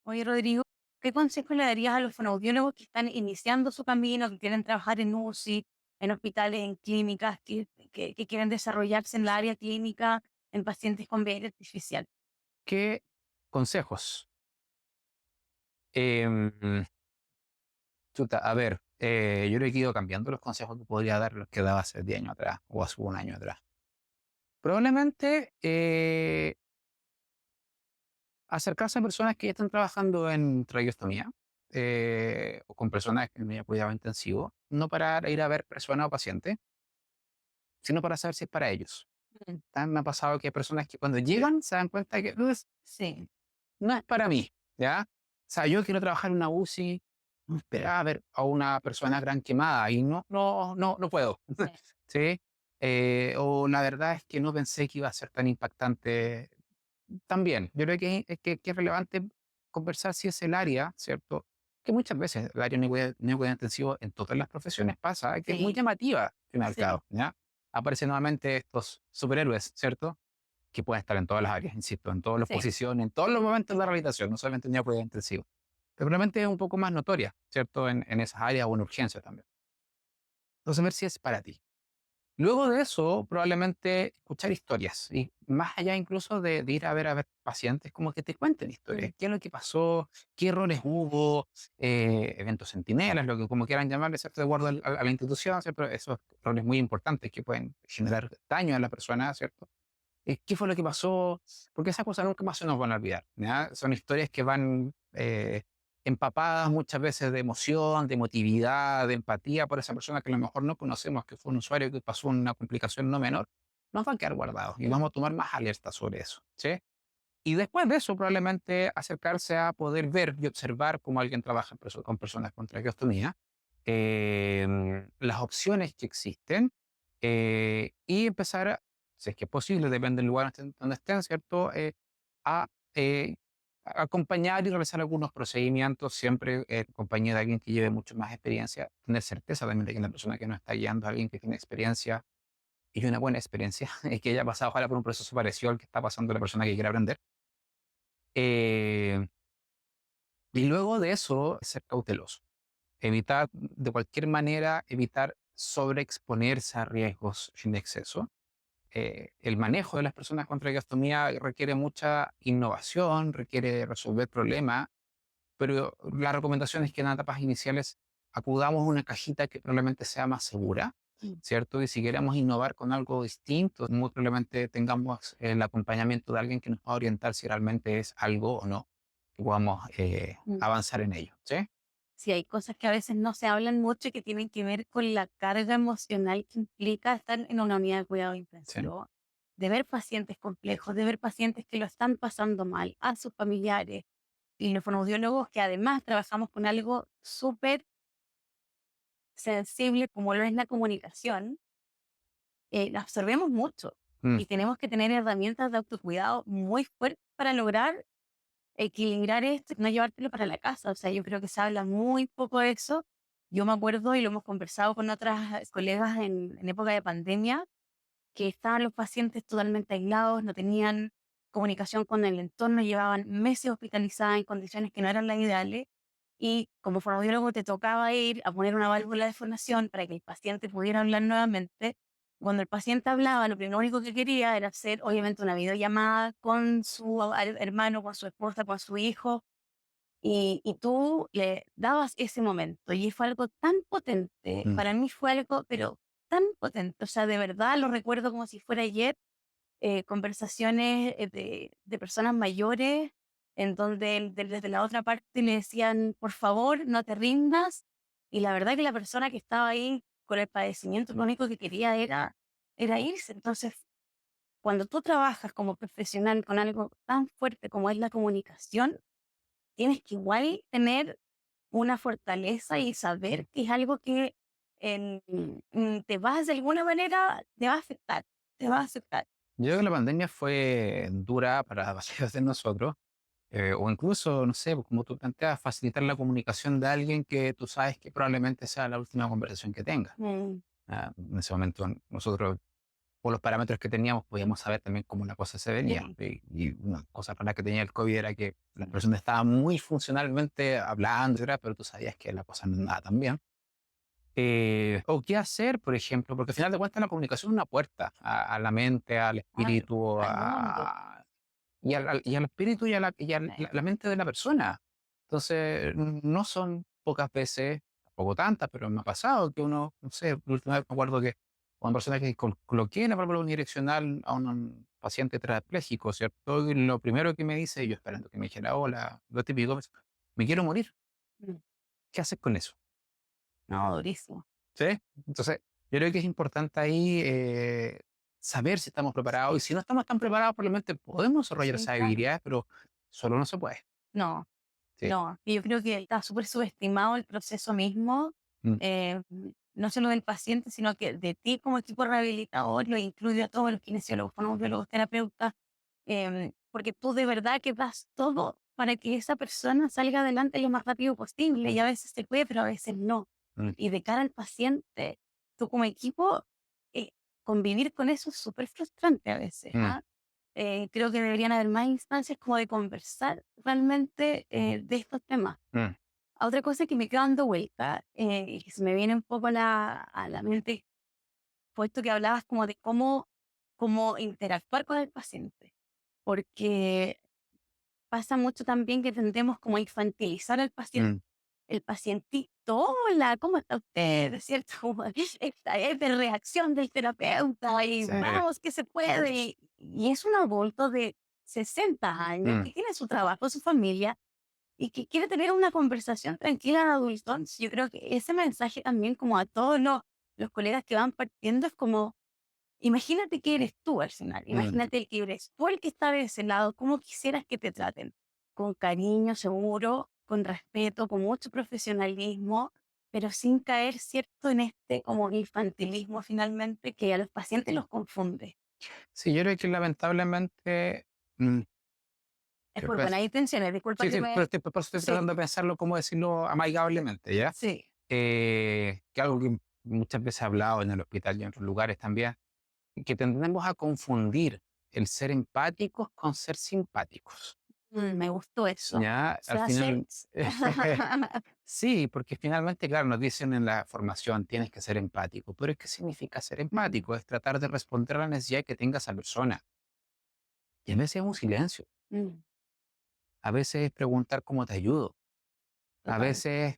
Oye, Rodrigo, ¿qué consejo le darías a los fonoaudiólogos que están iniciando su camino, que quieren trabajar en UCI, en hospitales, en clínicas, que quieren desarrollarse en la área clínica, en pacientes con VR artificial? ¿Qué consejos? Em, chuta, a ver, yo creo que he ido cambiando los consejos que podría dar los que daba hace 10 años atrás o hace un año atrás. Probablemente acercarse a personas que ya están trabajando en traqueostomía o con personas en medio cuidado intensivo, no para ir a ver persona o paciente, sino para saber si es para ellos. Mm, Me ha pasado que hay personas que cuando llegan se dan cuenta que sí, no es para mí, ¿ya? O sea, yo quiero trabajar en una UCI, no esperaba ver a una persona gran quemada y no puedo, sí, ¿sí? O la verdad es que no pensé que iba a ser tan impactante también. Yo creo que es relevante conversar si es el área, ¿cierto? Que muchas veces el área neocuidado intensivo en todas las profesiones pasa, que es muy sí, llamativa, al fin y al sí, cabo, ¿ya? Aparecen nuevamente estos superhéroes, ¿cierto? Que pueden estar en todas las áreas, insisto, en todas las sí. posiciones, en todos los momentos de la rehabilitación, no solamente en cuidado intensivo. Pero realmente es un poco más notoria, ¿cierto? En esas áreas o en urgencias también. Entonces, ver si es para ti. Luego de eso, probablemente escuchar historias y más allá incluso de ir a ver pacientes, como que te cuenten historias. Mm, ¿Qué es lo que pasó? ¿Qué errores hubo? Eventos centinelas, lo que como quieran llamarle, ¿cierto? De acuerdo a la institución, ¿cierto? Esos roles muy importantes que pueden generar daño a la persona, ¿cierto? ¿Qué fue lo que pasó? Porque esas cosas nunca más se nos van a olvidar, ¿ya? Son historias que van empapadas muchas veces de emoción, de emotividad, de empatía por esa persona que a lo mejor no conocemos, que fue un usuario que pasó una complicación no menor. Nos van a quedar guardados y vamos a tomar más alerta sobre eso, ¿sí? Y después de eso, probablemente acercarse a poder ver y observar cómo alguien trabaja con personas con traqueostomía, las opciones que existen y empezar, si es que es posible, depende del lugar donde estén, ¿cierto? A eh, acompañar y realizar algunos procedimientos, siempre en compañía de alguien que lleve mucho más experiencia, tener certeza también de que la persona que nos está guiando es alguien que tiene experiencia y una buena experiencia, y que haya pasado ojalá por un proceso parecido al que está pasando la persona que quiere aprender. Eh, y luego de eso, ser cauteloso. Evitar, de cualquier manera, evitar sobreexponerse a riesgos sin exceso. El manejo de las personas con traqueostomía requiere mucha innovación, requiere resolver problemas, pero la recomendación es que en etapas iniciales acudamos a una cajita que probablemente sea más segura, mm, ¿cierto? Y si queremos innovar con algo distinto, muy probablemente tengamos el acompañamiento de alguien que nos va a orientar si realmente es algo o no, que podamos mm. avanzar en ello, ¿sí? Sí, hay cosas que a veces no se hablan mucho y que tienen que ver con la carga emocional que implica estar en una unidad de cuidado Sí. intensivo, de ver pacientes complejos, de ver pacientes que lo están pasando mal, a sus familiares. Y los fonoaudiólogos que además trabajamos con algo súper sensible como lo es la comunicación, la absorbemos mucho Mm, y tenemos que tener herramientas de autocuidado muy fuertes para lograr equilibrar esto y no llevártelo para la casa. O sea, yo creo que se habla muy poco de eso. Yo me acuerdo y lo hemos conversado con otras colegas en época de pandemia, que estaban los pacientes totalmente aislados, no tenían comunicación con el entorno, llevaban meses hospitalizadas en condiciones que no eran las ideales. Y como fonoaudiólogo te tocaba ir a poner una válvula de fonación para que el paciente pudiera hablar nuevamente. Cuando el paciente hablaba, lo único que quería era hacer, obviamente, una videollamada con su hermano, con su esposa, con su hijo, y tú le dabas ese momento. Y fue algo tan potente, mm. para mí fue algo, pero tan potente, o sea, de verdad lo recuerdo como si fuera ayer, conversaciones de personas mayores en donde desde la otra parte le decían, por favor, no te rindas. Y la verdad que la persona que estaba ahí con el padecimiento, lo único que quería era irse. Entonces, cuando tú trabajas como profesional con algo tan fuerte como es la comunicación, tienes que igual tener una fortaleza y saber que es algo que te vas de alguna manera, te va a afectar, te va a afectar. Yo creo que la pandemia fue dura para varios de nosotros, o incluso, no sé, como tú planteas, facilitar la comunicación de alguien que tú sabes que probablemente sea la última conversación que tenga. Mm, En ese momento nosotros por los parámetros que teníamos, podíamos saber también cómo la cosa se venía. Sí, Y una cosa rara que tenía el COVID era que la persona estaba muy funcionalmente hablando, etcétera, pero tú sabías que la cosa no andaba tan bien. O qué hacer, por ejemplo, porque al final de cuentas la comunicación es una puerta a la mente, al claro, espíritu, al mundo. y al espíritu y a Sí, la mente de la persona. Entonces, no son pocas veces, tampoco tantas, pero me ha pasado que uno, no sé, la última vez me acuerdo que una persona que coloqué en la válvula unidireccional a un paciente tetrapléjico, ¿cierto? Y lo primero que me dice, yo esperando que me dijera, hola, lo típico, me quiero morir. mm, ¿Qué haces con eso? no, durísimo. ¿Sí? Entonces, yo creo que es importante ahí saber si estamos preparados y si no estamos tan preparados, probablemente podemos desarrollar Sí, esas claro. habilidades, pero solo no se puede. No, Sí. no. Y yo creo que está súper subestimado el proceso mismo, Mm, no solo del paciente, sino que de ti como equipo rehabilitador, lo incluyo a todos los kinesiólogos, fonoaudiólogos, terapeutas, porque tú de verdad que das todo para que esa persona salga adelante lo más rápido posible y a veces se puede, pero a veces no. mm, Y de cara al paciente, tú como equipo, eh, convivir con eso es súper frustrante a veces, mm, ¿ah? Creo que deberían haber más instancias como de conversar realmente de estos temas. mm, Otra cosa que me queda dando vuelta y que se me viene un poco a la mente fue esto que hablabas como de cómo interactuar con el paciente, porque pasa mucho también que tendemos como a infantilizar al paciente. mm. El pacientito, hola, ¿cómo está usted? ¿Cierto? Como esta es de reacción del terapeuta y Sí. vamos que se puede. Y es un adulto de 60 años Mm, que tiene su trabajo, su familia y que quiere tener una conversación tranquila de adultos. Yo creo que ese mensaje también como a todos los colegas que van partiendo es como, imagínate que eres tú al final, mm. imagínate el que eres tú el que está de ese lado, ¿cómo quisieras que te traten? Con cariño, seguro, con respeto, con mucho profesionalismo, pero sin caer, ¿cierto?, en este como infantilismo finalmente que a los pacientes los confunde. Sí, yo creo que lamentablemente, mm, Es yo por pues, buenas intenciones, disculpa sí, que sí, pero me... por eso estoy Sí, tratando de pensarlo, cómo decirlo amigablemente, ¿ya? sí. Que algo que muchas veces he hablado en el hospital y en otros lugares también, que tendemos a confundir el ser empáticos con ser simpáticos. Me gustó eso. Ya, al Frase. final, sí, porque finalmente, claro, nos dicen en la formación, tienes que ser empático, pero ¿qué significa ser Mm, empático? Es tratar de responder a la necesidad que tenga esa persona. Y a veces es un silencio, mm, a veces es preguntar cómo te ayudo, a total. veces,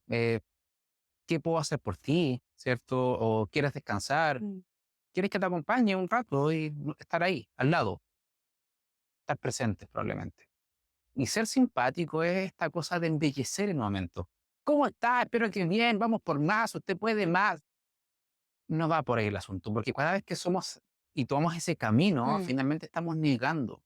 ¿qué puedo hacer por ti? ¿Cierto? O quieres descansar, Mm, quieres que te acompañe un rato y estar ahí, al lado, estar presente probablemente. Y ser simpático es esta cosa de embellecer el momento. ¿Cómo está? Espero que bien, vamos por más, usted puede más. No va por ahí el asunto, porque cada vez que somos y tomamos ese camino, mm, finalmente estamos negando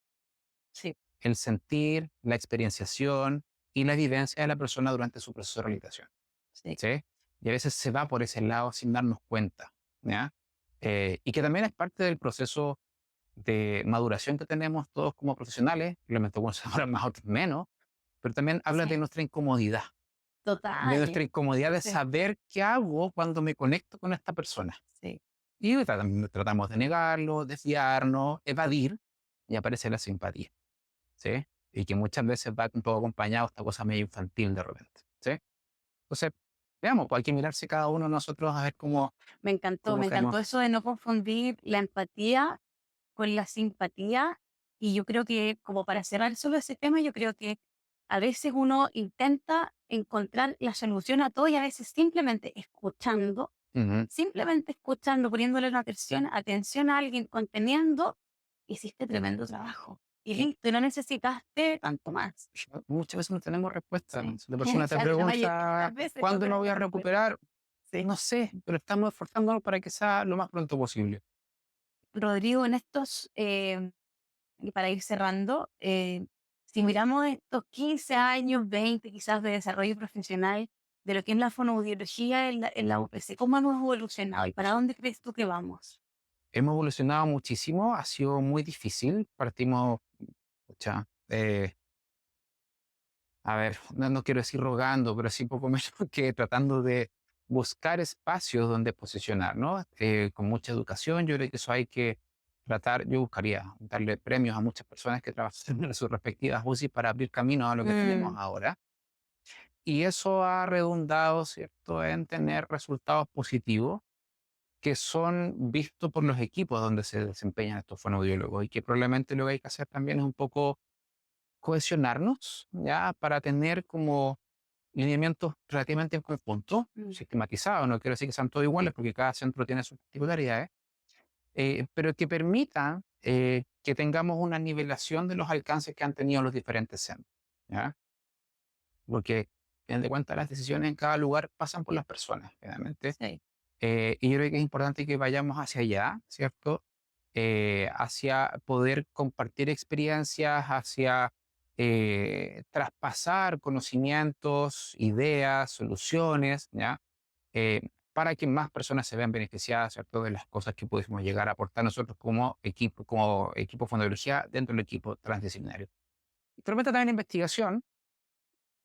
sí, el sentir, la experienciación y la vivencia de la persona durante su proceso de rehabilitación, sí. ¿sí? Y a veces se va por ese lado sin darnos cuenta, ¿ya? Y que también es parte del proceso de maduración que tenemos todos como profesionales, lo tocó ahora más, otros menos, pero también habla de Sí, nuestra incomodidad, de nuestra total. incomodidad de Sí, saber qué hago cuando me conecto con esta persona. sí. Y tratamos de negarlo, desviarnos, evadir, y aparece la simpatía, ¿sí? Y que muchas veces va un poco acompañado de esta cosa medio infantil de repente, ¿sí? Entonces, veamos, pues hay que mirarse cada uno de nosotros a ver cómo Me caemos. encantó eso de no confundir la empatía con la simpatía. Y yo creo que, como para cerrar solo ese tema, yo creo que a veces uno intenta encontrar la solución a todo y a veces Ujú. simplemente escuchando, poniéndole una atención a alguien, conteniendo, hiciste tremendo trabajo. Y listo, y no necesitaste tanto más. Muchas veces no tenemos respuesta. Sí, Si la persona te la mayoría de pregunta, las veces no ¿cuándo me voy a tenemos respuesta. recuperar? Sí. No sé, pero estamos esforzándonos para que sea lo más pronto posible. Rodrigo, en estos, y para ir cerrando, si miramos estos 15 años, 20 quizás de desarrollo profesional de lo que es la fonoaudiología en la UPC, ¿cómo hemos evolucionado y para dónde crees tú que vamos? Hemos evolucionado muchísimo, ha sido muy difícil. Partimos, pucha, a ver, no quiero decir rogando, pero sí poco menos que tratando de buscar espacios donde posicionar, ¿no? Con mucha educación, yo creo que eso hay que yo buscaría darle premios a muchas personas que trabajan en sus respectivas UCI para abrir camino a lo que tenemos Mm, ahora. Y eso ha redundado, ¿cierto?, en tener resultados positivos que son vistos por los equipos donde se desempeñan estos fonoaudiólogos y que probablemente lo que hay que hacer también es un poco cohesionarnos, ¿ya? Para tener como lineamientos relativamente en conjunto, mm, sistematizados. No quiero decir que sean todos iguales porque cada centro tiene sus particularidades, pero que permitan que tengamos una nivelación de los alcances que han tenido los diferentes centros, ¿ya? Porque, a fin de cuentas, las decisiones en cada lugar pasan por las personas, finalmente. sí, Y yo creo que es importante que vayamos hacia allá, ¿cierto? Hacia poder compartir experiencias, hacia traspasar conocimientos, ideas, soluciones, ¿ya? Eh, para que más personas se vean beneficiadas, ¿cierto? De las cosas que pudimos llegar a aportar nosotros como equipo de fonoaudiología dentro del equipo transdisciplinario. Y realmente también investigación,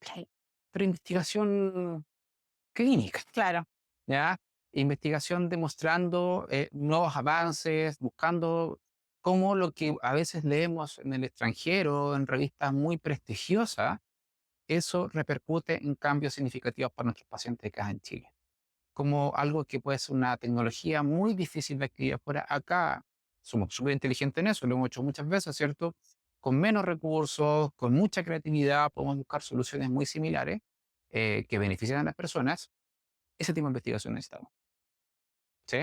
sí, pero investigación clínica. claro, ¿Ya? Investigación demostrando nuevos avances, buscando cómo lo que a veces leemos en el extranjero, en revistas muy prestigiosas, eso repercute en cambios significativos para nuestros pacientes acá en Chile. Como algo que puede ser una tecnología muy difícil de adquirir afuera. Acá somos súper inteligentes en eso, lo hemos hecho muchas veces, ¿cierto? Con menos recursos, con mucha creatividad, podemos buscar soluciones muy similares que beneficien a las personas. Ese tipo de investigación necesitamos. ¿Sí?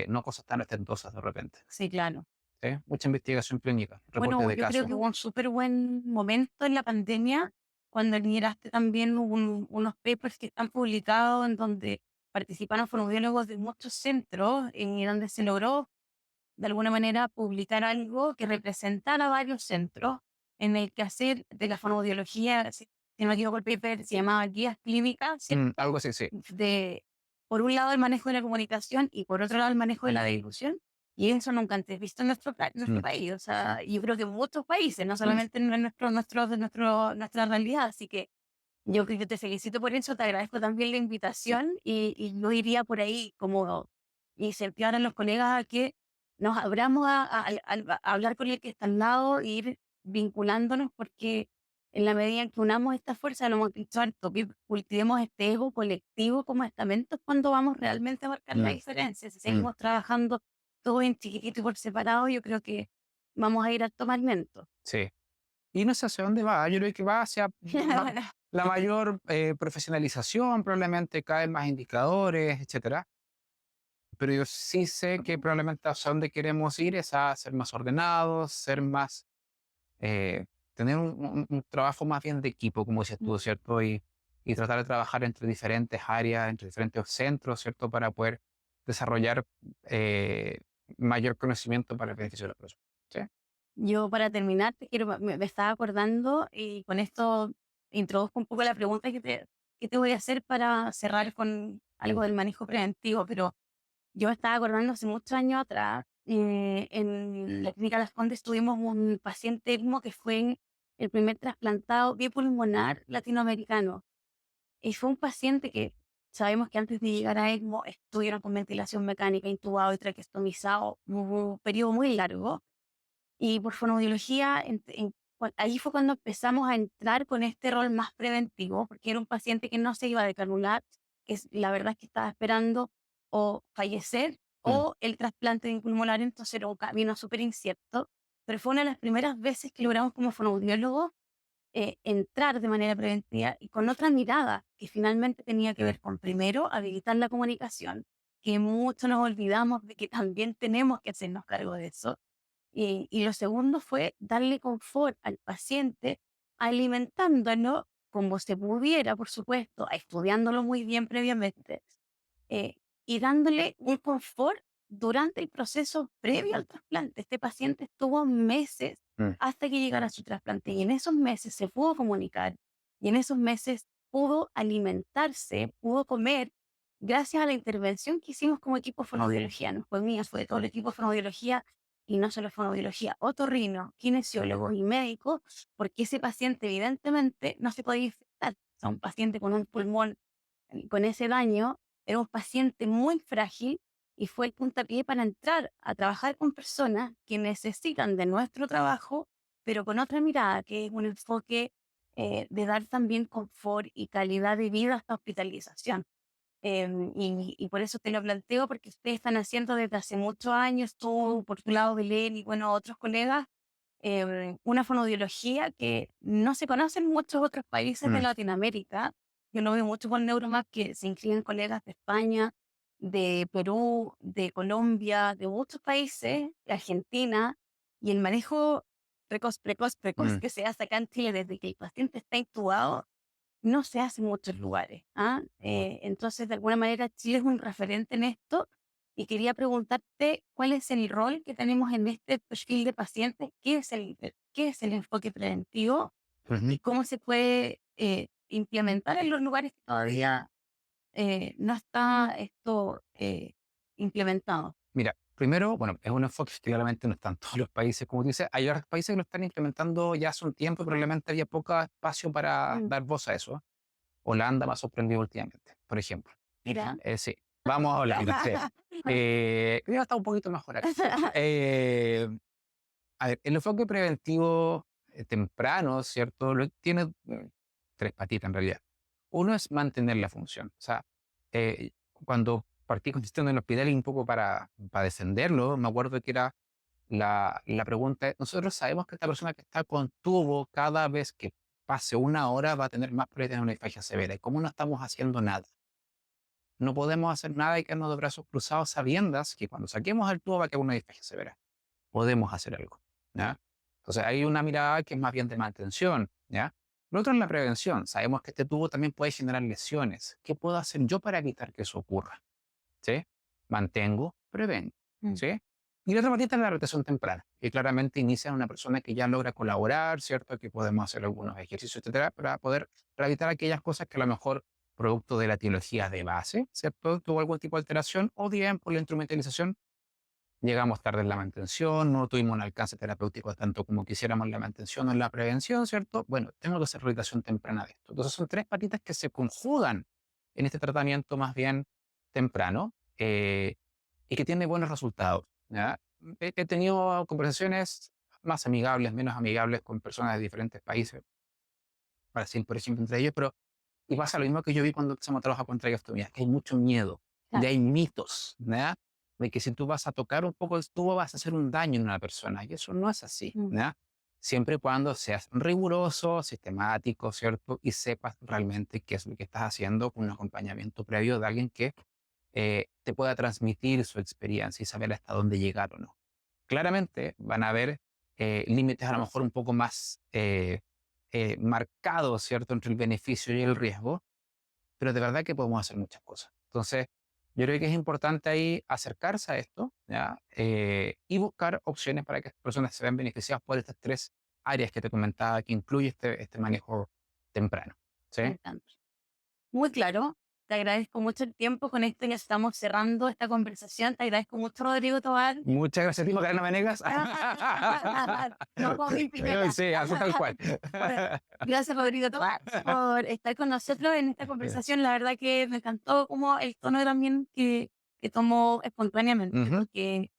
No cosas tan ostentosas de repente, sí, claro. ¿sí? Mucha investigación clínica, reportes Bueno, de yo creo casos. que hubo un súper buen momento en la pandemia cuando lideraste también unos papers que están publicados en donde participaron fonoaudiólogos de muchos centros y donde se logró de alguna manera publicar algo que representara varios centros en el que hacer de la fonoaudiología, si no me equivoco, el paper se llamaba Guías Clínicas, ¿cierto? Algo así, sí. De, por un lado, el manejo de la comunicación y por otro lado, el manejo de la difusión. Y eso nunca antes visto en nuestro Mm, país. O sea, yo creo que en muchos países, no mm, solamente en nuestra realidad. Así que yo creo que te felicito por eso, te agradezco también la invitación y yo iría por ahí como incentivar a los colegas a que nos abramos a hablar con el que está al lado e ir vinculándonos porque en la medida en que unamos esta fuerza, lo hemos dicho harto, que cultivemos este ego colectivo como estamentos cuando vamos realmente a marcar la mm, diferencia. Si mm, seguimos trabajando todo en chiquitito y por separado, yo creo que vamos a ir a tomar lento. sí. Y no sé hacia dónde va. Yo creo que va hacia Bueno, la mayor profesionalización, probablemente caen más indicadores, etcétera. Pero yo sí sé que probablemente hacia dónde queremos ir es a ser más ordenados, ser más, eh, tener un trabajo más bien de equipo, como dices tú, ¿cierto? Y tratar de trabajar entre diferentes áreas, entre diferentes centros, ¿cierto? Para poder desarrollar eh, mayor conocimiento para el beneficio de la persona. ¿Sí? yo para terminar, te quiero, me estaba acordando y con esto introduzco un poco la pregunta que te voy a hacer para cerrar con algo del manejo preventivo, pero yo me estaba acordando hace muchos años atrás, en la clínica Las Condes tuvimos un paciente ECMO que fue el primer trasplantado bipulmonar latinoamericano. Y fue un paciente que sabemos que antes de llegar a ECMO estuvieron con ventilación mecánica, intubado y traqueostomizado, un periodo muy largo. Y por fonoaudiología, ahí fue cuando empezamos a entrar con este rol más preventivo, porque era un paciente que no se iba de canular, la verdad es que estaba esperando o fallecer Mm, o el trasplante de pulmonar, entonces era un camino súper incierto. Pero fue una de las primeras veces que logramos como fonoaudiólogos entrar de manera preventiva y con otra mirada que finalmente tenía que ver con, primero, habilitar la comunicación, que mucho nos olvidamos de que también tenemos que hacernos cargo de eso y lo segundo fue darle confort al paciente alimentándolo como se pudiera, por supuesto, estudiándolo muy bien previamente eh, y dándole un confort durante el proceso previo al trasplante. Este paciente estuvo meses mm, hasta que llegara su trasplante y en esos meses se pudo comunicar y en esos meses pudo alimentarse, pudo comer gracias a la intervención que hicimos como equipo de fonoaudiología. No fue mía, fue de todo el equipo de fonoaudiología y no solo fonoaudiología, otorrino, kinesiólogos y médicos, porque ese paciente evidentemente no se podía infectar. O sea, un paciente con un pulmón con ese daño era un paciente muy frágil y fue el puntapié para entrar a trabajar con personas que necesitan de nuestro trabajo, pero con otra mirada, que es un enfoque de dar también confort y calidad de vida a esta hospitalización. Y por eso te lo planteo, porque ustedes están haciendo desde hace muchos años, tú por tu lado, Belén, y bueno, otros colegas, una fonoaudiología que no se conoce en muchos otros países de Mm, Latinoamérica. Yo lo veo mucho con Neuromap, que se inscriben colegas de España, de Perú, de Colombia, de muchos países, de Argentina, y el manejo precoz mm, que se hace acá en Chile desde que el paciente está intubado no se hace en muchos lugares, ¿ah? Entonces, de alguna manera, Chile es un referente en esto y quería preguntarte cuál es el rol que tenemos en este perfil de pacientes, qué es el enfoque preventivo ujú. y cómo se puede implementar en los lugares que todavía no está esto implementado. Mira, primero, bueno, es un enfoque que claramente no está en todos los países, como tú dices. Hay otros países que lo están implementando ya hace un tiempo, probablemente había poco espacio para Mm, dar voz a eso. Holanda me ha sorprendido últimamente, por ejemplo. Mira. Sí, vamos a Holanda, sí. Ya está un poquito mejor acá. Eh, a ver, el enfoque preventivo temprano, ¿cierto? Tiene tres patitas en realidad. Uno es mantener la función. O sea, cuando partí con gestión en el hospital y un poco para defenderlo, me acuerdo que era la pregunta, nosotros sabemos que esta persona que está con tubo, cada vez que pase una hora va a tener más probabilidad de tener una disfagia severa. ¿Y cómo no estamos haciendo nada? No podemos hacer nada y quedarnos de brazos cruzados sabiendas que cuando saquemos el tubo va a quedar una disfagia severa. Podemos hacer algo, ¿ya? Entonces hay una mirada que es más bien de mantención, ¿ya? Lo otro es la prevención. Sabemos que este tubo también puede generar lesiones. ¿Qué puedo hacer yo para evitar que eso ocurra? ¿Sí? Mantengo, prevengo, Mm, ¿sí? Y la otra patita es la rotación temprana, que claramente inicia en una persona que ya logra colaborar, ¿cierto? Que podemos hacer algunos ejercicios, etcétera, para evitar aquellas cosas que a lo mejor, producto de la etiología de base, ¿cierto? Tuvo algún tipo de alteración, o bien por la instrumentalización, llegamos tarde en la mantención, no tuvimos un alcance terapéutico tanto como quisiéramos en la mantención o en la prevención, ¿cierto? Bueno, tengo que hacer rehabilitación temprana de esto. Entonces son tres patitas que se conjugan en este tratamiento más bien temprano y que tiene buenos resultados, ¿ya? He tenido conversaciones más amigables, menos amigables con personas de diferentes países, Brasil, por ejemplo, entre ellos, pero y pasa lo mismo que yo vi cuando empezamos a trabajar con traqueostomías, que hay mucho miedo, y claro. hay mitos, ¿verdad? De que si tú vas a tocar un poco el tubo vas a hacer un daño en una persona, y eso no es así, Mm, ¿verdad? Siempre y cuando seas riguroso, sistemático, ¿cierto? Y sepas realmente qué es lo que estás haciendo con un acompañamiento previo de alguien que te pueda transmitir su experiencia y saber hasta dónde llegar o no. Claramente van a haber límites a lo mejor un poco más marcados, ¿cierto?, entre el beneficio y el riesgo, pero de verdad que podemos hacer muchas cosas. Entonces, yo creo que es importante ahí acercarse a esto, ¿ya? Y buscar opciones para que las personas se vean beneficiadas por estas tres áreas que te comentaba que incluye este manejo temprano. ¿Sí? me encanta. Muy claro. Te agradezco mucho el tiempo. Con esto ya estamos cerrando esta conversación. Te agradezco mucho, Rodrigo Tobar. Muchas gracias, Timo Macarena Venegas. No puedo ir Piñera. Sí, así tal cual. Gracias, Rodrigo Tobar, por estar con nosotros en esta conversación. La verdad que me encantó como el tono también que tomó espontáneamente, Ujú, porque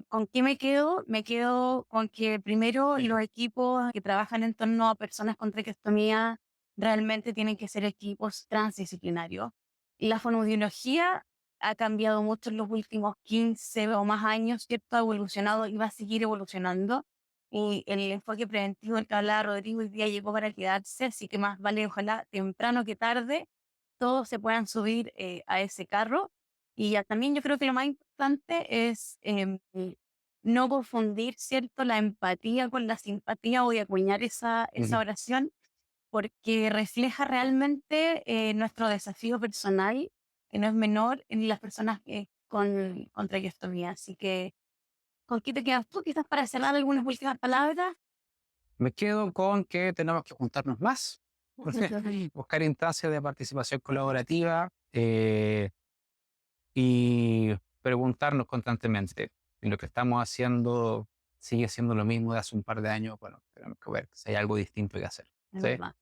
¿con qué me quedo? Me quedo con que primero los equipos que trabajan en torno a personas con traqueostomía realmente tienen que ser equipos transdisciplinarios. La fonoaudiología ha cambiado mucho en los últimos 15 o más años, ¿cierto? Ha evolucionado y va a seguir evolucionando. Y el enfoque preventivo del que hablaba Rodrigo hoy día llegó para quedarse, así que más vale, ojalá temprano que tarde, todos se puedan subir a ese carro. Y ya también yo creo que lo más importante es no confundir, ¿cierto?, la empatía con la simpatía. Voy a acuñar esa ujú. oración porque refleja realmente nuestro desafío personal, que no es menor en las personas con traqueostomía. Así que, ¿con qué te quedas tú? Quizás para cerrar algunas últimas palabras. Me quedo con que tenemos que juntarnos más, buscar instancias de participación colaborativa y preguntarnos constantemente si lo que estamos haciendo sigue siendo lo mismo de hace un par de años. Bueno, tenemos que ver si hay algo distinto que hacer. Es ¿Sí? verdad.